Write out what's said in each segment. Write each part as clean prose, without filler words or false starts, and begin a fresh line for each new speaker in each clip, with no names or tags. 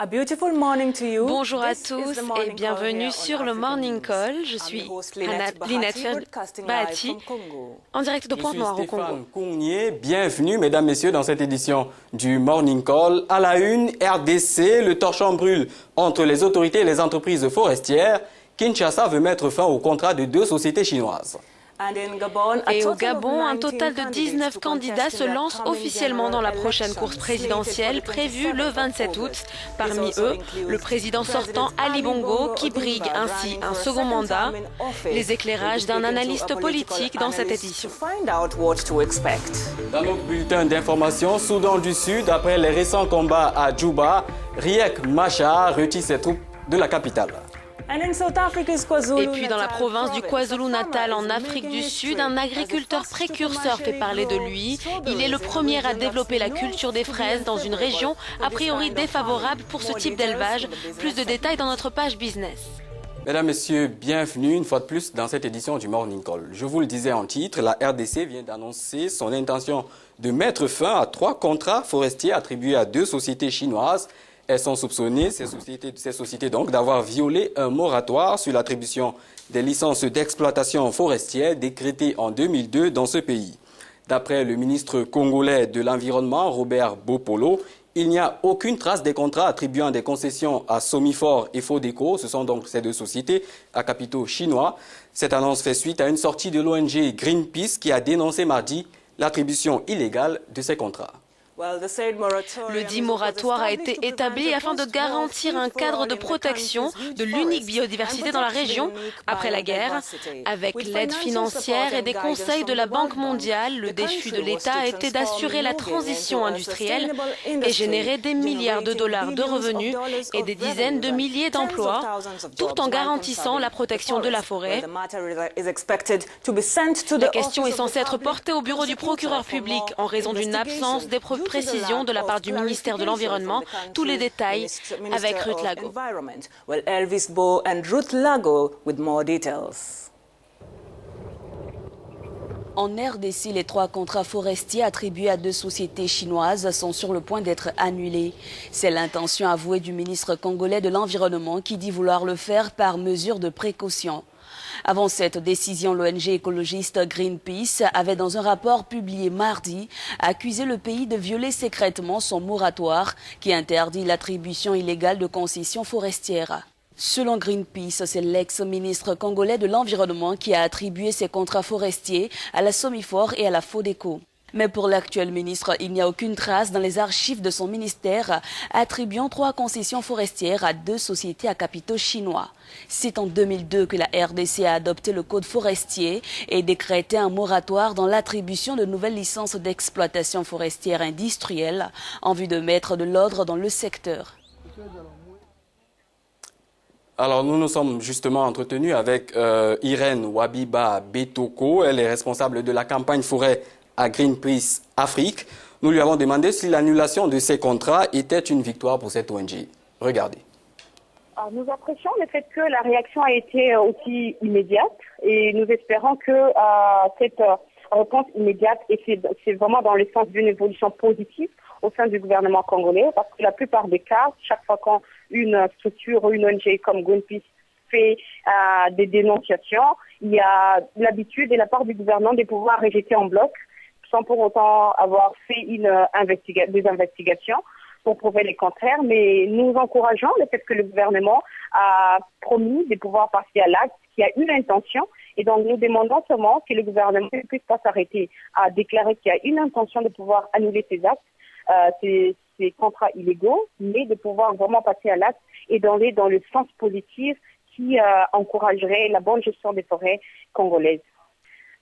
Bonjour à tous et bienvenue sur le Morning Call. Je suis Lynette Bahati, en direct de Pointe-Noire au Congo.
Bienvenue mesdames, messieurs dans cette édition du Morning Call. À la une, RDC, le torchon brûle entre les autorités et les entreprises forestières. Kinshasa veut mettre fin au contrat de 2 sociétés chinoises.
Et au Gabon, un total de 19 candidats se lancent officiellement dans la prochaine course présidentielle prévue le 27 août. Parmi eux, le président sortant Ali Bongo qui brigue ainsi un second mandat. Les éclairages d'un analyste politique dans cette édition.
Dans notre bulletin d'information, Soudan du Sud, après les récents combats à Djouba, Riek Machar retire ses troupes de la capitale.
Et puis dans la province du KwaZulu-Natal en Afrique du Sud, un agriculteur précurseur fait parler de lui. Il est le premier à développer la culture des fraises dans une région a priori défavorable pour ce type d'élevage. Plus de détails dans notre page business.
Mesdames, Messieurs, bienvenue une fois de plus dans cette édition du Morning Call. Je vous le disais en titre, la RDC vient d'annoncer son intention de mettre fin à 3 contrats forestiers attribués à 2 sociétés chinoises. Elles sont soupçonnées, ces sociétés donc, d'avoir violé un moratoire sur l'attribution des licences d'exploitation forestière décrétées en 2002 dans ce pays. D'après le ministre congolais de l'Environnement, Robert Bopolo, il n'y a aucune trace des contrats attribuant des concessions à Somifor et Fodeco. Ce sont donc ces 2 sociétés à capitaux chinois. Cette annonce fait suite à une sortie de l'ONG Greenpeace qui a dénoncé mardi l'attribution illégale de ces contrats.
Le dit moratoire a été établi afin de garantir un cadre de protection de l'unique biodiversité dans la région après la guerre. Avec l'aide financière et des conseils de la Banque mondiale, le défi de l'État a été d'assurer la transition industrielle et générer des milliards de dollars de revenus et des dizaines de milliers d'emplois, tout en garantissant la protection de la forêt. La question est censée être portée au bureau du procureur public en raison d'une absence des preuves précision de la part du ministère de l'Environnement. Tous les détails avec Ruth Lago.
En RDC, les 3 contrats forestiers attribués à 2 sociétés chinoises sont sur le point d'être annulés. C'est l'intention avouée du ministre congolais de l'Environnement qui dit vouloir le faire par mesure de précaution. Avant cette décision, l'ONG écologiste Greenpeace avait dans un rapport publié mardi accusé le pays de violer secrètement son moratoire qui interdit l'attribution illégale de concessions forestières. Selon Greenpeace, c'est l'ex-ministre congolais de l'Environnement qui a attribué ces contrats forestiers à la Somifor et à la Fodeco. Mais pour l'actuel ministre, il n'y a aucune trace dans les archives de son ministère attribuant 3 concessions forestières à 2 sociétés à capitaux chinois. C'est en 2002 que la RDC a adopté le code forestier et décrété un moratoire dans l'attribution de nouvelles licences d'exploitation forestière industrielle en vue de mettre de l'ordre dans le secteur.
Alors, nous nous sommes justement entretenus avec Irène Wabiba Betoko. Elle est responsable de la campagne forêt à Greenpeace Afrique. Nous lui avons demandé si l'annulation de ces contrats était une victoire pour cette ONG. Regardez.
Alors, nous apprécions le fait que la réaction a été aussi immédiate et nous espérons que cette réponse immédiate c'est vraiment dans le sens d'une évolution positive au sein du gouvernement congolais parce que la plupart des cas, chaque fois qu'une structure ou une ONG comme Greenpeace fait des dénonciations, il y a l'habitude de la part du gouvernement de pouvoir rejeter en bloc sans pour autant avoir fait des investigations pour prouver le contraire. Mais nous encourageons le fait que le gouvernement a promis de pouvoir passer à l'acte, qu'il y a une intention. Et donc nous demandons seulement que le gouvernement ne puisse pas s'arrêter à déclarer qu'il y a une intention de pouvoir annuler ces actes, ces contrats illégaux, mais de pouvoir vraiment passer à l'acte et d'aller dans le sens positif qui encouragerait la bonne gestion des forêts congolaises.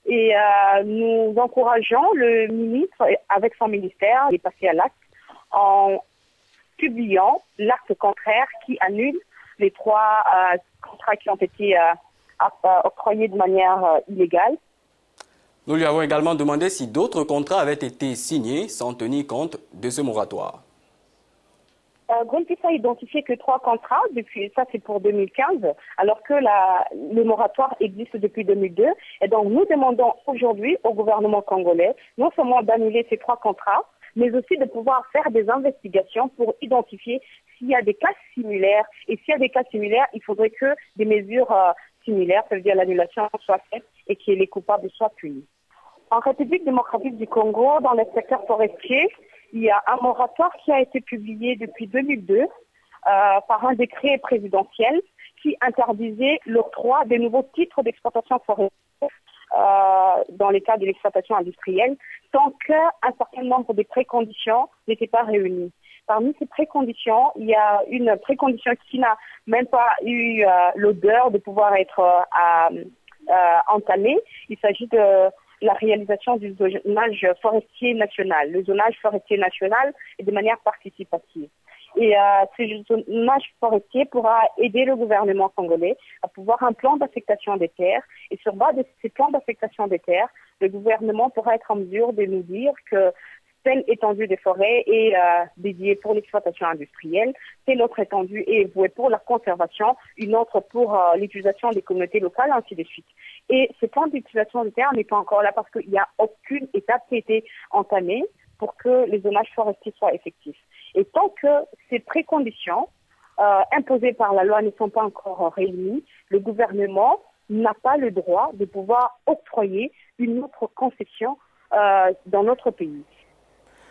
Et nous encourageons le ministre avec son ministère de passer à l'acte en publiant l'acte contraire qui annule les 3 contrats qui ont été octroyés de manière illégale.
Nous lui avons également demandé si d'autres contrats avaient été signés sans tenir compte de ce moratoire.
Greenpeace a identifié que 3 contrats, ça c'est pour 2015, alors que le moratoire existe depuis 2002. Et donc nous demandons aujourd'hui au gouvernement congolais non seulement d'annuler ces 3 contrats, mais aussi de pouvoir faire des investigations pour identifier s'il y a des cas similaires. Et s'il y a des cas similaires, il faudrait que des mesures similaires, ça veut dire l'annulation, soient faites et que les coupables soient punis. En République démocratique du Congo, dans le secteur forestier, il y a un moratoire qui a été publié depuis 2002 par un décret présidentiel qui interdisait l'octroi des nouveaux titres d'exploitation forestière dans les cas de l'exploitation industrielle tant qu'un certain nombre de préconditions n'étaient pas réunies. Parmi ces préconditions, il y a une précondition qui n'a même pas eu l'odeur de pouvoir être entamée. Il s'agit de la réalisation du zonage forestier national. Le zonage forestier national est de manière participative. Et ce zonage forestier pourra aider le gouvernement congolais à pouvoir un plan d'affectation des terres. Et sur base de ces plans d'affectation des terres, le gouvernement pourra être en mesure de nous dire que telle étendue des forêts est dédiée pour l'exploitation industrielle, telle autre étendue est vouée pour la conservation, une autre pour l'utilisation des communautés locales, ainsi de suite. Et ce plan d'utilisation des terres n'est pas encore là parce qu'il n'y a aucune étape qui a été entamée pour que les zonages forestiers soient effectifs. Et tant que ces préconditions imposées par la loi ne sont pas encore réunies, le gouvernement n'a pas le droit de pouvoir octroyer une autre concession dans notre pays.